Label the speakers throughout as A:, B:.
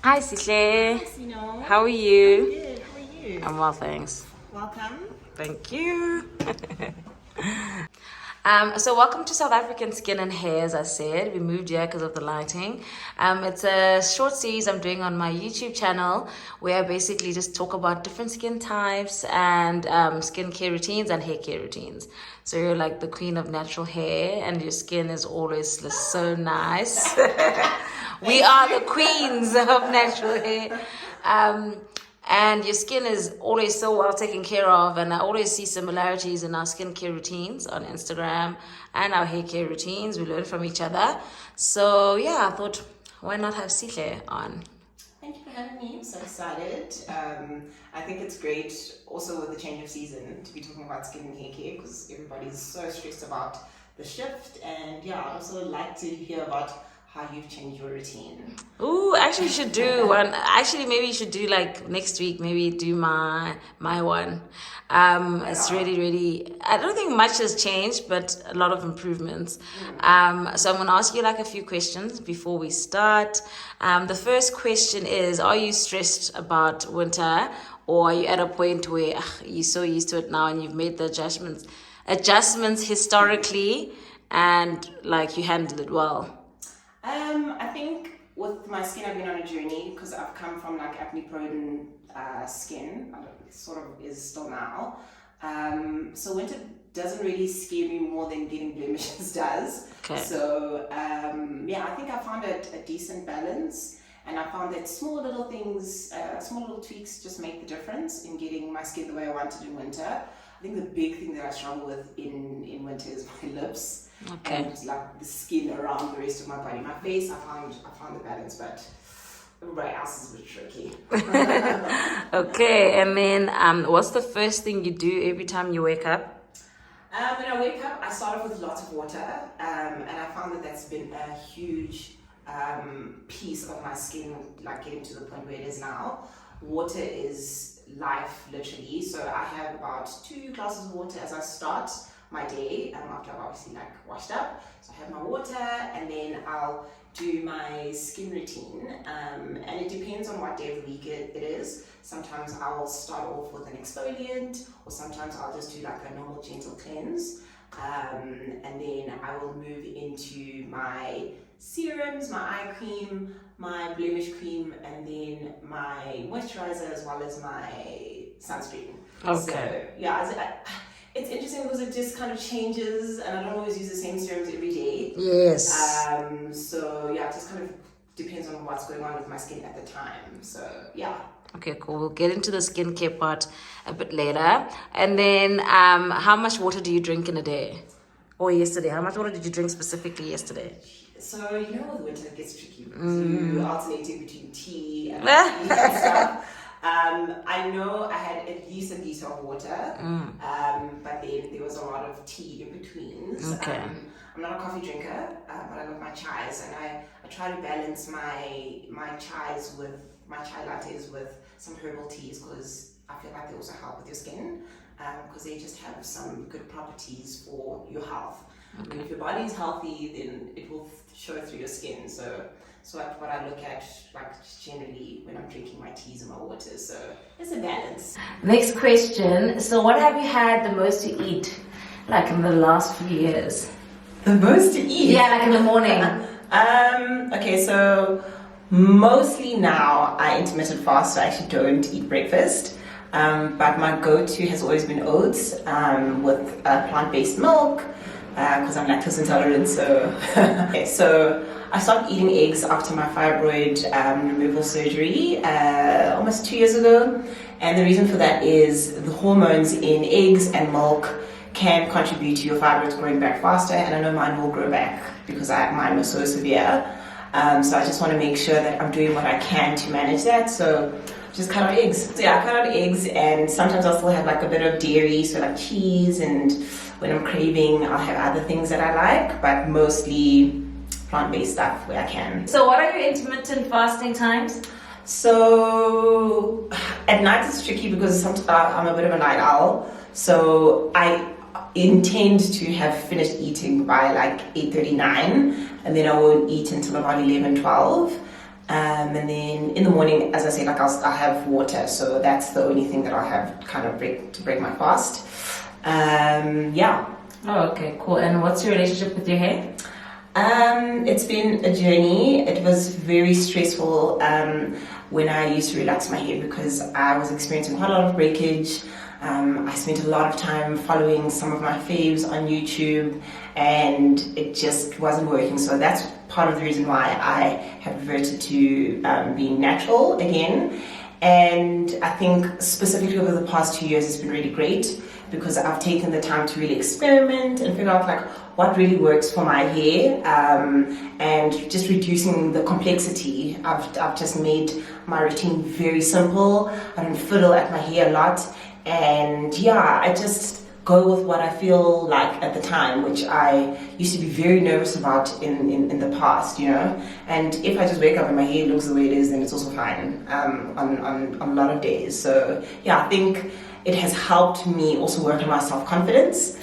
A: Hi, Sihle.
B: Yes, you know.
A: How are you?
B: Good. How are you?
A: I'm well, thanks.
B: Welcome.
A: Thank you. So welcome to South African Skin and Hair, as I said. We moved here because of the lighting. It's a short series I'm doing on my YouTube channel where I basically just talk about different skin types and skincare routines and hair care routines. So you're like the queen of natural hair and your skin is always so nice. We are the queens of natural hair. And your skin is always so well taken care of, and I always see similarities in our skincare routines on Instagram and our hair care routines. We learn from each other. So yeah, I thought, why not have Sihle on?
B: Thank you for having me. I'm so excited. I think it's great also with the change of season to be talking about skin and hair care because everybody's so stressed about the shift. And yeah, I'd also like to hear about how you've changed your routine.
A: Ooh, actually you should do one. Actually, maybe you should do like next week, maybe do my one. It's really, I don't think much has changed, but a lot of improvements. So I'm gonna ask you like a few questions before we start. The first question is, are you stressed about winter, or are you at a point where you're so used to it now and you've made the adjustments historically and like you handled it well?
B: I think with my skin, I've been on a journey because I've come from like acne-prone skin. It sort of is still now. So winter doesn't really scare me more than getting blemishes does.
A: Okay.
B: So yeah, I think I found a decent balance, and I found that small little things, small little tweaks just make the difference in getting my skin the way I want it in winter. I think the big thing that I struggle with in winter is my lips.
A: Okay.
B: And like the skin around the rest of my body. My face, I found the balance, but everybody else is a bit tricky.
A: Okay, and then what's the first thing you do every time you wake up?
B: When I wake up, I start off with lots of water, and I found that that's been a huge piece of my skin, like getting to the point where it is now. Water is life, literally. So I have about 2 glasses of water as I start my day, after I've obviously like washed up. So I have my water, and then I'll do my skin routine, and it depends on what day of the week it is. Sometimes I'll start off with an exfoliant, or sometimes I'll just do like a normal gentle cleanse, and then I will move into my serums, my eye cream, my blemish cream, and then my moisturizer, as well as my sunscreen.
A: Okay.
B: So yeah, it's interesting because it just kind of changes, and I don't always use the same serums every day.
A: Yes.
B: So yeah, it just kind of depends on what's going on with my skin at the time. So yeah.
A: Okay, cool. We'll get into the skincare part a bit later. And then how much water do you drink in a day? Or yesterday? How much water did you drink specifically yesterday?
B: So you know, with winter it gets tricky because you alternating between tea and stuff. I know I had at least a liter of water, but then there was a lot of tea in between.
A: Okay.
B: I'm not a coffee drinker, but I love my chais, and I try to balance my chais with my chai lattes with some herbal teas because I feel like they also help with your skin because they just have some good properties for your health. Okay. And if your body is healthy, then it will show through your skin. So what I look at, like generally when I'm drinking my teas and my waters. So it's a balance.
A: Next question. So what have you had the most to eat, like in the last few years?
B: The most to eat?
A: Yeah, like in the morning.
B: Okay, so mostly now I intermittent fast, so I actually don't eat breakfast. But my go-to has always been oats with plant-based milk because I'm lactose intolerant. So okay, so I stopped eating eggs after my fibroid removal surgery almost 2 years ago, and the reason for that is the hormones in eggs and milk can contribute to your fibroids growing back faster, and I know mine will grow back because mine was so severe. So I just want to make sure that I'm doing what I can to manage that. So just cut out eggs. So yeah, I cut out eggs, and sometimes I'll still have like a bit of dairy, so like cheese, and when I'm craving, I'll have other things that I like, but mostly plant-based stuff where I can.
A: So what are your intermittent fasting times?
B: So at night it's tricky because sometimes I'm a bit of a night owl. So I intend to have finished eating by like 8:39, and then I won't eat until about 11, 12. And then in the morning, as I said, like I'll have water, so that's the only thing that I'll have kind of to break my fast. Yeah.
A: Oh, okay, cool. And what's your relationship with your hair?
B: It's been a journey. It was very stressful when I used to relax my hair because I was experiencing quite a lot of breakage. I spent a lot of time following some of my faves on YouTube, and it just wasn't working. So that's part of the reason why I have reverted to being natural again. And I think specifically over the past 2 years, it's been really great because I've taken the time to really experiment and figure out like what really works for my hair, and just reducing the complexity. I've just made my routine very simple. I don't fiddle at my hair a lot, and yeah, I just go with what I feel like at the time, which I used to be very nervous about in the past, you know. And if I just wake up and my hair looks the way it is, then it's also fine on a lot of days. So yeah, I think it has helped me also work on my self-confidence,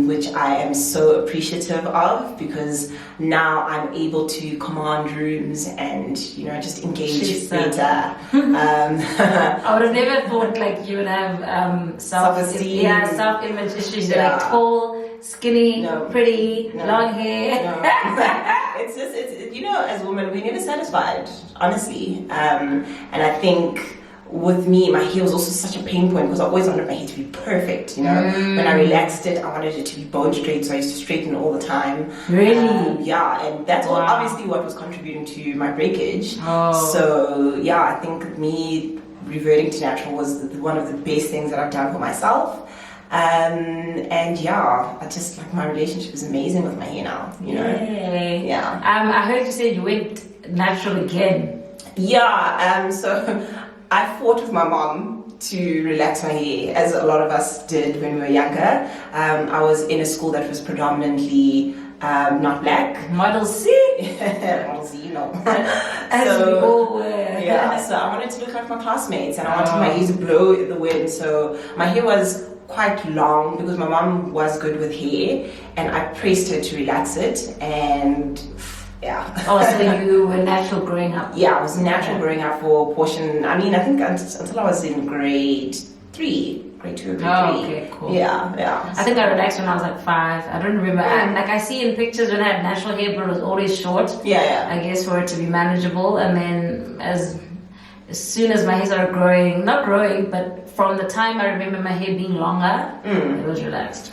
B: which I am so appreciative of, because now I'm able to command rooms and, you know, just engage better.
A: I would have never thought like you would have
B: self-esteem.
A: Yeah, self-image issues. You're like tall, skinny, pretty, long hair.
B: It's you know, as women, we're never satisfied, honestly. And I think with me, my hair was also such a pain point because I always wanted my hair to be perfect, you know. When I relaxed it, I wanted it to be bone straight, so I used to straighten it all the time.
A: Really?
B: Yeah, and that's obviously what was contributing to my breakage. So yeah, I think me reverting to natural was one of the best things that I've done for myself. And yeah, I just like my relationship is amazing with my hair now, you know.
A: Yay.
B: Yeah.
A: I heard you say you went natural again.
B: Yeah, so I fought with my mom to relax my hair, as a lot of us did when we were younger. I was in a school that was predominantly not black.
A: Model C?
B: Model C, you know.
A: As we all were.
B: Yeah, so I wanted to look like my classmates, and I wanted my hair to blow in the wind. So my hair was quite long because my mom was good with hair, and I pressed her to relax it, and yeah.
A: Oh, so you were natural growing up?
B: Yeah, I was natural growing up for a portion. I mean, I think until I was in grade 3, grade 2 or grade 3.
A: Oh, okay, cool.
B: Yeah.
A: I think I relaxed when I was like 5. I don't remember. And like I see in pictures when I had natural hair, but it was always short.
B: Yeah.
A: I guess for it to be manageable. And then as soon as my hair started growing, not growing, but from the time I remember my hair being longer, it was relaxed.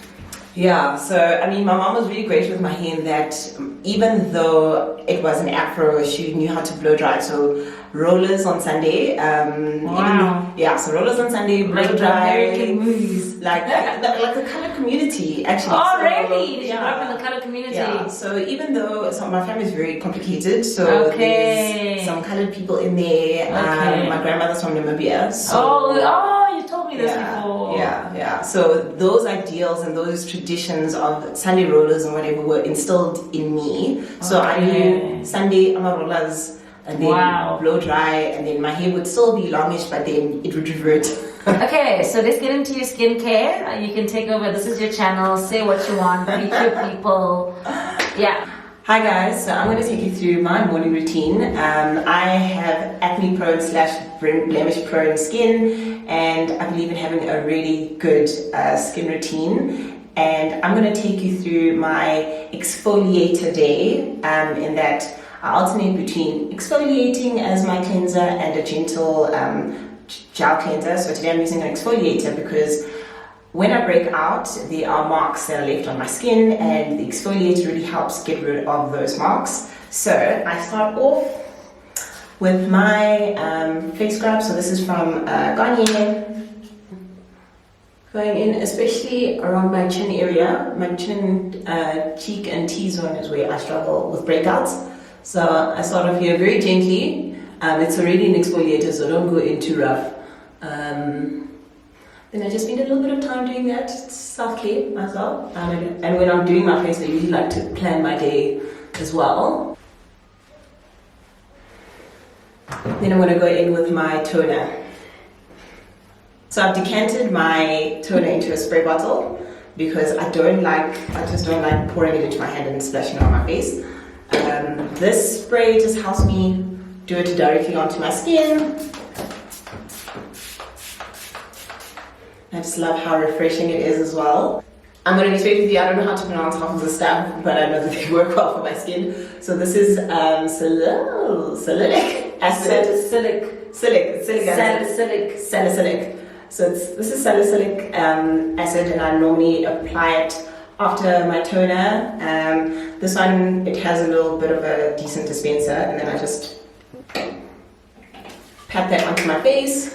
B: Yeah, so I mean, my mom was really great with my hair in that even though it was an afro, she knew how to blow dry. So rollers on Sunday.
A: Wow.
B: So rollers on Sunday, blow
A: like
B: dry.
A: American movies.
B: Like the colored community, actually.
A: Oh,
B: so,
A: really? Did you grow up in the colored community?
B: Yeah, so even though my family is very complicated, so there's some colored people in there. My grandmother's from Namibia. So,
A: you told me this before.
B: Yeah. So those ideals and those traditions of Sunday rollers and whatever were instilled in me. So I knew Sunday, I'm a rollers, and then blow dry, and then my hair would still be longish, but then it would revert.
A: Okay, so let's get into your skincare. You can take over. This is your channel. Say what you want. Reach your people. Yeah.
B: Hi guys, so I'm going to take you through my morning routine. I have acne prone / blemish prone skin, and I believe in having a really good skin routine. And I'm going to take you through my exfoliator day, in that I alternate between exfoliating as my cleanser and a gentle gel cleanser. So today I'm using an exfoliator because when I break out, there are marks that are left on my skin, and the exfoliator really helps get rid of those marks. So I start off with my face scrub. So this is from Garnier. Going in especially around my chin area. My chin, cheek and T-zone is where I struggle with breakouts. So I start off here very gently. It's already an exfoliator, so don't go in too rough. Then I just spend a little bit of time doing that, self-care myself. And when I'm doing my face, I usually like to plan my day as well. Then I'm going to go in with my toner. So I've decanted my toner into a spray bottle because I just don't like pouring it into my hand and splashing it on my face. This spray just helps me do it directly onto my skin. I just love how refreshing it is as well. I'm going to be straight with you, I don't know how to pronounce half of the stuff, but I know that they work well for my skin. So this is salicylic acid. Salicylic. So this is salicylic acid, and I normally apply it after my toner. This one, it has a little bit of a decent dispenser, and then I just pat that onto my face.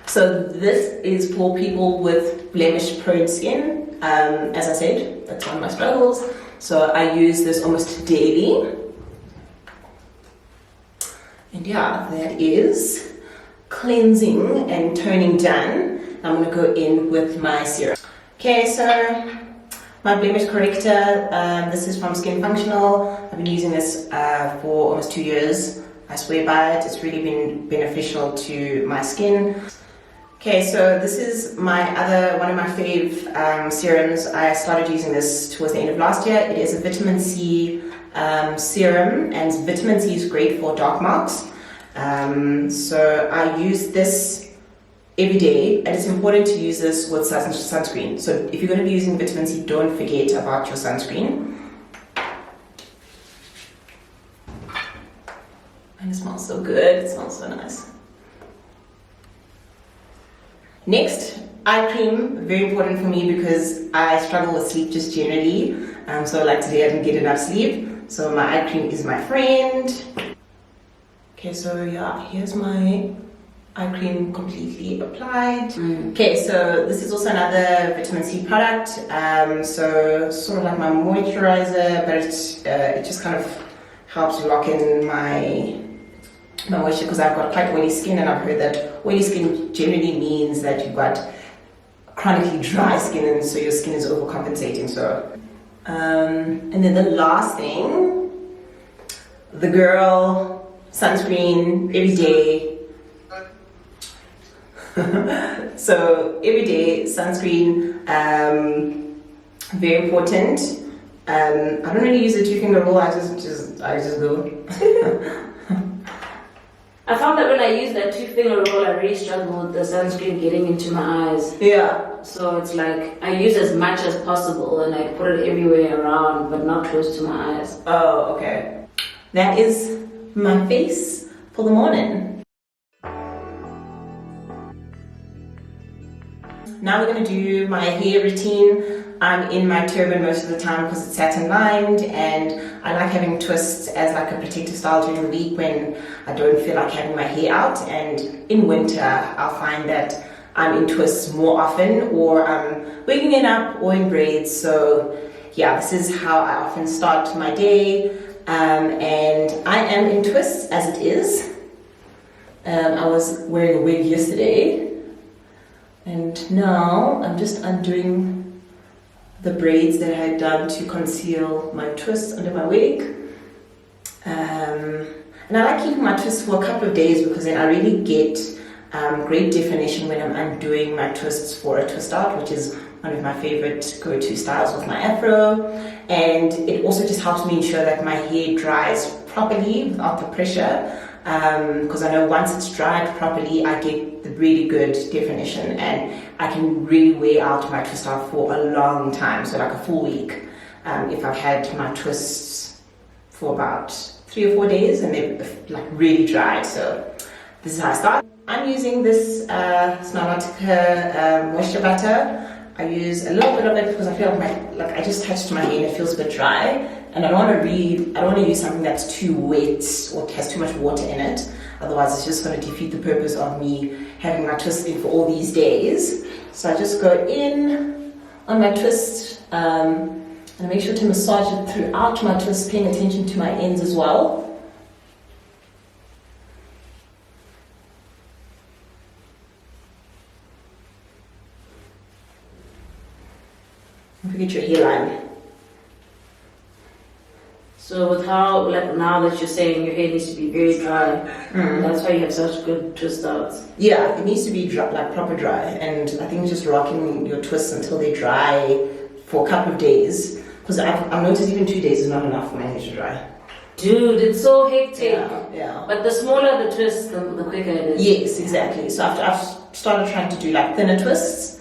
B: So this is for people with blemish-prone skin. As I said, that's one of my struggles. So I use this almost daily. And yeah, that is cleansing and toning done. I'm going to go in with my serum. Okay, so my blemish corrector, this is from Skin Functional. I've been using this for almost 2 years. I swear by it, it's really been beneficial to my skin. Okay, so this is one of my fave serums. I started using this towards the end of last year. It is a vitamin C serum, and vitamin C is great for dark marks. So I use this every day, and it's important to use this with sunscreen. So if you're going to be using vitamin C, don't forget about your sunscreen. And it smells so good, it smells so nice. Next, eye cream, very important for me because I struggle with sleep just generally. So like today I didn't get enough sleep. So my eye cream is my friend. Okay, so yeah, here's my eye cream completely applied. Okay, so this is also another vitamin C product. So sort of like my moisturizer, but it just kind of helps lock in my moisture because I've got quite oily skin, and I've heard that oily skin generally means that you've got chronically dry skin, and so your skin is overcompensating. So and then the last thing, the girl sunscreen every day. So every day sunscreen, very important. I don't really use a 2-finger rule. I just go.
A: I found that when I use that 2-finger roll, I really struggle with the sunscreen getting into my eyes.
B: Yeah.
A: So it's like I use as much as possible, and I put it everywhere around, but not close to my eyes.
B: Oh, okay. That is my face for the morning. Now we're going to do my hair routine. I'm in my turban most of the time because it's satin lined, and I like having twists as like a protective style during the week when I don't feel like having my hair out. And in winter I'll find that I'm in twists more often, or I'm wigging it up or in braids. So yeah, this is how I often start my day, and I am in twists as it is. I was wearing a wig yesterday, and now I'm just undoing the braids that I had done to conceal my twists under my wig. And I like keeping my twists for a couple of days because then I really get great definition when I'm undoing my twists for a twist out, which is one of my favorite go-to styles with my afro. And it also just helps me ensure that my hair dries properly without the pressure, because I know once it's dried properly I get the really good definition, and I can really wear out my twist out for a long time, so like a full week, if I've had my twists for about 3 or 4 days and they're like really dry. So this is how I start. I'm using this Smartmatica moisture butter. I use a little bit of it because I feel like I just touched my hair and it feels a bit dry, and I don't want to use something that's too wet or has too much water in it. Otherwise it's just going to defeat the purpose of me having my twist in for all these days. So I just go in on my twist, and I make sure to massage it throughout my twist, paying attention to my ends as well. Don't forget your hairline.
A: So with how, like now that you're saying your hair needs to be very dry, that's why you have such good twist outs.
B: Yeah, it needs to be dry, like proper dry, and I think just rocking your twists until they dry for a couple of days, because I've noticed even 2 days is not enough for my hair to dry.
A: Dude, it's so hectic.
B: Yeah.
A: But the smaller the twist, the quicker it is.
B: Yes, exactly. So I've started trying to do like thinner twists,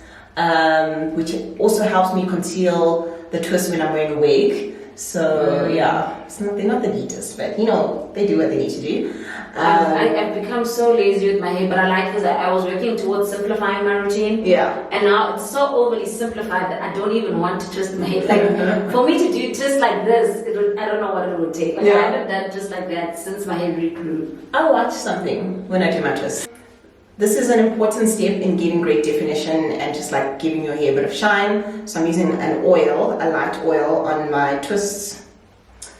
B: which also helps me conceal the twist when I'm wearing a wig. So yeah, they're not the neatest, but you know, they do what they need to do.
A: I've become so lazy with my hair, but I like this. I was working towards simplifying my routine.
B: Yeah.
A: And now it's so overly simplified that I don't even want to twist my hair. Like for me to do twist like this, I don't know what it would take. Like I haven't done just like that since my hair regrew.
B: I'll watch something when I do my twist. This is an important step in getting great definition and just like giving your hair a bit of shine. So I'm using an oil, a light oil on my twists.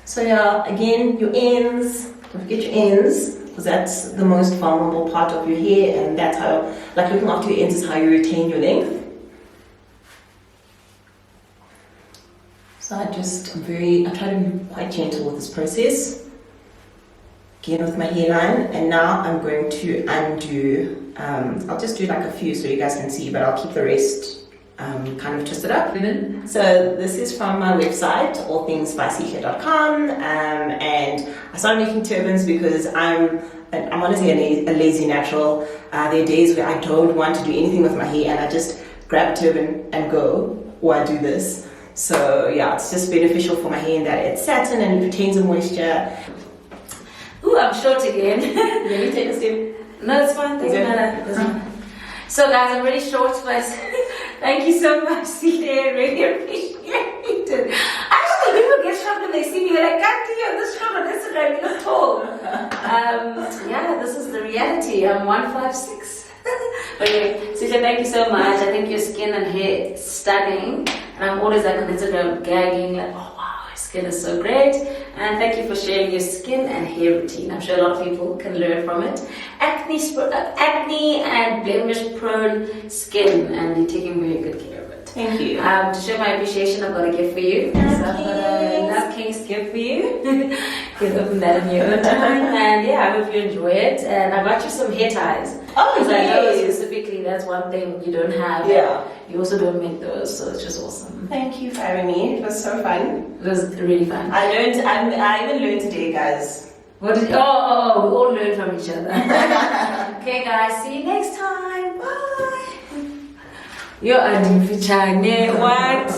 B: So yeah, again, your ends, don't forget your ends, because that's the most vulnerable part of your hair, and that's how, like looking after your ends is how you retain your length. So I try to be quite gentle with this process. Again with my hairline, and now I'm going to undo. I'll just do like a few so you guys can see, but I'll keep the rest kind of twisted up. So this is from my website, allthingsbysihle.com, and I started making turbans because I'm honestly a lazy natural. There are days where I don't want to do anything with my hair, and I just grab a turban and go, or I do this. So yeah, it's just beneficial for my hair in that it's satin and it retains the moisture.
A: Ooh, I'm short again.
B: Let me take a step.
A: No, it's fine. Doesn't matter. So guys, I'm really short, but thank you so much, Sihle. Really appreciate it. Actually, people get shocked when they see me. They're like, God damn, this short on Instagram, you look tall. Yeah, this is the reality. I'm 156. Okay, Sihle, thank you so much. I think your skin and hair is stunning. And I'm always like on Instagram gagging, like, oh wow, your skin is so great. And thank you for sharing your skin and hair routine. I'm sure a lot of people can learn from it. Acne and blemish prone skin, and you're taking very good care of it.
B: Thank you.
A: To show my appreciation, I've got a gift for you. So I've got a Love King's gift for you. You can open that in your own time. And yeah, I hope you enjoy it. And I got you some hair ties.
B: Oh,
A: because I know
B: yes.
A: specifically that's one thing you don't have.
B: Yeah.
A: You also don't make those, so it's just awesome.
B: Thank you for having me. It was so fun.
A: It was really fun.
B: I even learned today, guys.
A: What did we all learn from each other. Okay guys, see you next time. Bye. You're a different what?